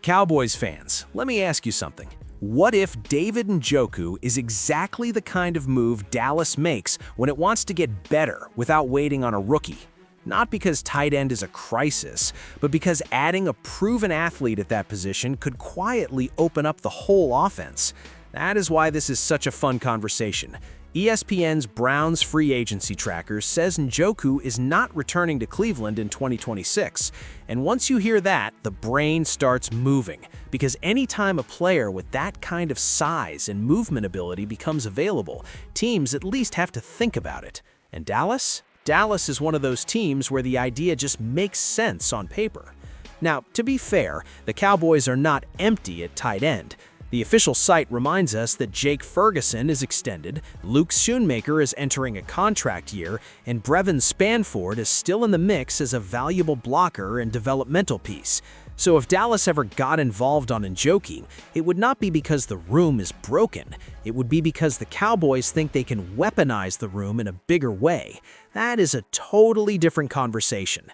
Cowboys fans, let me ask you something. What if David Njoku is exactly the kind of move Dallas makes when it wants to get better without waiting on a rookie? Not because tight end is a crisis, but because adding a proven athlete at that position could quietly open up the whole offense. That is why this is such a fun conversation. ESPN's Browns free agency tracker says Njoku is not returning to Cleveland in 2026. And once you hear that, the brain starts moving. Because anytime a player with that kind of size and movement ability becomes available, teams at least have to think about it. And Dallas? Dallas is one of those teams where the idea just makes sense on paper. Now, to be fair, the Cowboys are not empty at tight end. The official site reminds us that Jake Ferguson is extended, Luke Schoonmaker is entering a contract year, and Brevin Spanford is still in the mix as a valuable blocker and developmental piece. So if Dallas ever got involved on Njoku, it would not be because the room is broken. It would be because the Cowboys think they can weaponize the room in a bigger way. That is a totally different conversation.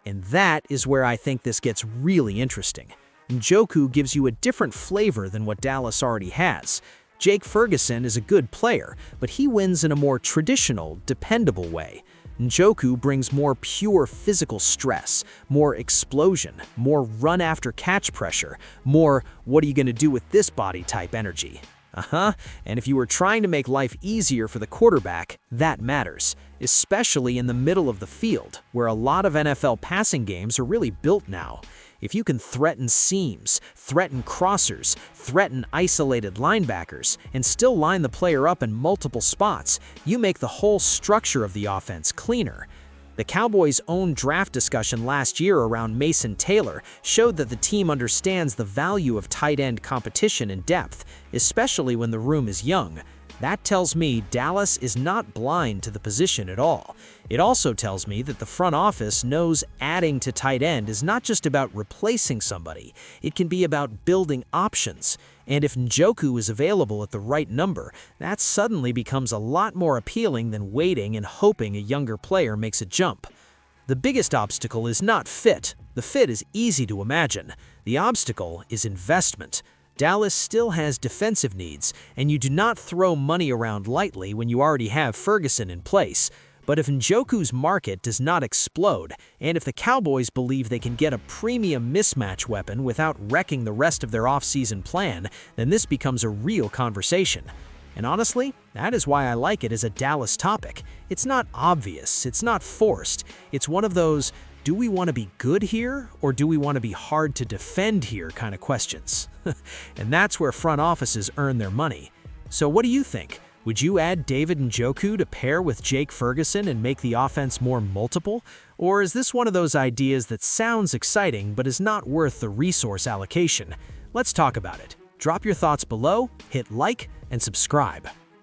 And that is where I think this gets really interesting. Njoku gives you a different flavor than what Dallas already has. Jake Ferguson is a good player, but he wins in a more traditional, dependable way. Njoku brings more pure physical stress, more explosion, more run-after-catch pressure, more what are you going to do with this body type energy. And if you were trying to make life easier for the quarterback, that matters, especially in the middle of the field, where a lot of NFL passing games are really built now. If you can threaten seams, threaten crossers, threaten isolated linebackers, and still line the player up in multiple spots, you make the whole structure of the offense cleaner. The Cowboys' own draft discussion last year around Mason Taylor showed that the team understands the value of tight end competition and depth, especially when the room is young. That tells me Dallas is not blind to the position at all. It also tells me that the front office knows adding to tight end is not just about replacing somebody. It can be about building options. And if Njoku is available at the right number, that suddenly becomes a lot more appealing than waiting and hoping a younger player makes a jump. The biggest obstacle is not fit. The fit is easy to imagine. The obstacle is investment. Dallas still has defensive needs, and you do not throw money around lightly when you already have Ferguson in place. But if Njoku's market does not explode, and if the Cowboys believe they can get a premium mismatch weapon without wrecking the rest of their offseason plan, then this becomes a real conversation. And honestly, that is why I like it as a Dallas topic. It's not obvious, it's not forced. It's one of those, do we want to be good here, or do we want to be hard to defend here kind of questions? And that's where front offices earn their money. So what do you think? Would you add David Njoku to pair with Jake Ferguson and make the offense more multiple? Or is this one of those ideas that sounds exciting but is not worth the resource allocation? Let's talk about it. Drop your thoughts below, hit like, and subscribe.